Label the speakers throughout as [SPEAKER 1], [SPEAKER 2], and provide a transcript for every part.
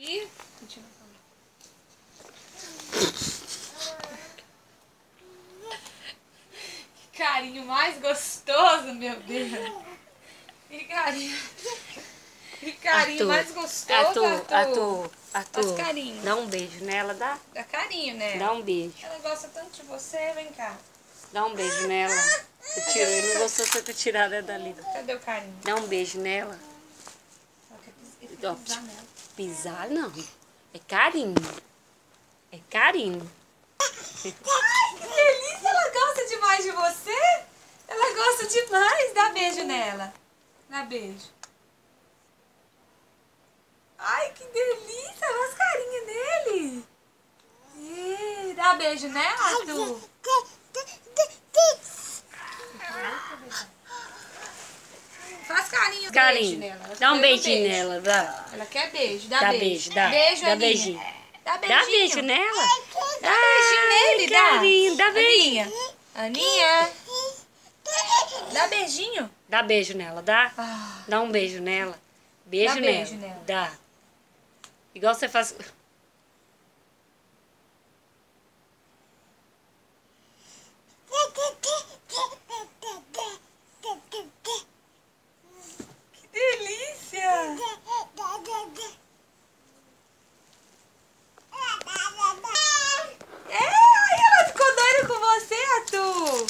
[SPEAKER 1] E... Que carinho mais gostoso, meu Deus. Que carinho. Que carinho mais gostoso,
[SPEAKER 2] Arthur.
[SPEAKER 1] Faz carinho.
[SPEAKER 2] Dá um beijo nela, dá?
[SPEAKER 1] Dá carinho, né?
[SPEAKER 2] Dá um beijo.
[SPEAKER 1] Ela gosta tanto de você, vem cá.
[SPEAKER 2] Dá um beijo nela. Ele não gostou de você ter tirado ela dali.
[SPEAKER 1] Cadê o carinho?
[SPEAKER 2] Dá um beijo nela.
[SPEAKER 1] Ele quer pisar nela.
[SPEAKER 2] Pisar não. É carinho. É carinho.
[SPEAKER 1] Ai, que delícia! Ela gosta demais de você? Ela gosta demais. Dá beijo nela. Dá beijo. Ai, que delícia! Faz carinho nele. Ih, dá beijo nela, Arthur. Faz carinho, beijo nela.
[SPEAKER 2] Dá um beijinho nela, dá.
[SPEAKER 1] Ela quer beijo. Dá
[SPEAKER 2] Dá
[SPEAKER 1] beijo.
[SPEAKER 2] beijo, dá.
[SPEAKER 1] Beijo,
[SPEAKER 2] Dá
[SPEAKER 1] Aninha.
[SPEAKER 2] beijinho.
[SPEAKER 1] Dá beijinho.
[SPEAKER 2] Dá beijo nela.
[SPEAKER 1] Dá beijinho nele, dá.
[SPEAKER 2] Carinho, dá beijo.
[SPEAKER 1] Aninha. Dá beijinho.
[SPEAKER 2] Dá beijo nela, dá?
[SPEAKER 1] Ah.
[SPEAKER 2] Dá um beijo nela. Beijo,
[SPEAKER 1] Dá
[SPEAKER 2] nela.
[SPEAKER 1] beijo nela.
[SPEAKER 2] Dá. Igual você faz...
[SPEAKER 1] Que delícia. Ai, ela ficou doida com você, Arthur.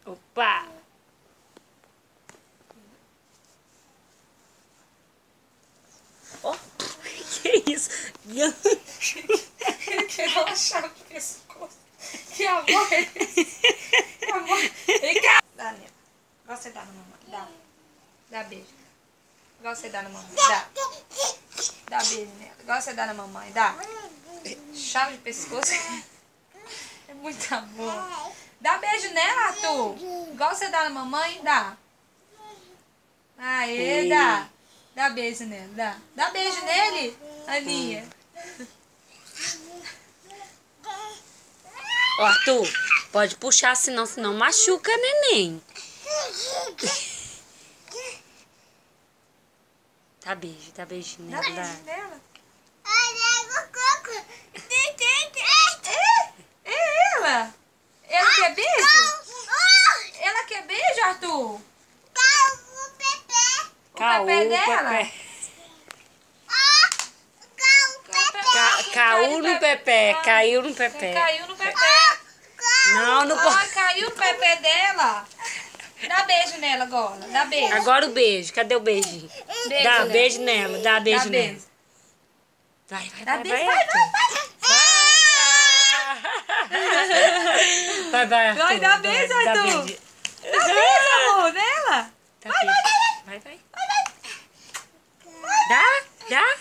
[SPEAKER 2] Opa! Ó, que isso?
[SPEAKER 1] Ele pegou a chave do pescoço. Que amor é esse? Que amor. Vem cá. Dá, Nela. Igual você dá na mamãe. Dá. Dá beijo. Igual você dá na mamãe. Dá. Dá beijo nela. Igual você dá na mamãe. Dá. Chave de pescoço. É muito amor. Dá beijo nela, Arthur. Igual você dá na mamãe. Dá. Aê, dá. Dá beijo nele. Dá. Dá beijo nele, Aninha.
[SPEAKER 2] Ó, Arthur, pode puxar, senão machuca, neném. Dá beijinho
[SPEAKER 1] Dá
[SPEAKER 2] nela.
[SPEAKER 1] beijo nela. É ela. Ela quer beijo? Ela quer beijo, Arthur? O pé dela?
[SPEAKER 2] Caiu no pepé. Caiu no pepé.
[SPEAKER 1] Caiu no pepé.
[SPEAKER 2] Não, não pode.
[SPEAKER 1] Caiu no pepé dela. Dá beijo nela agora. Dá beijo.
[SPEAKER 2] Agora o beijo. Cadê o beijinho?
[SPEAKER 1] Beijo
[SPEAKER 2] Dá
[SPEAKER 1] nela.
[SPEAKER 2] beijo nela. Dá beijo
[SPEAKER 1] Dá
[SPEAKER 2] nela.
[SPEAKER 1] beijo.
[SPEAKER 2] Vai.
[SPEAKER 1] Dá beijo. Vai, vai, vai.
[SPEAKER 2] Vai, Arthur.
[SPEAKER 1] Vai dar beijo,
[SPEAKER 2] Dá
[SPEAKER 1] Arthur.
[SPEAKER 2] beijo.
[SPEAKER 1] Dá beijo, amor, nela.
[SPEAKER 2] Vai. Dá?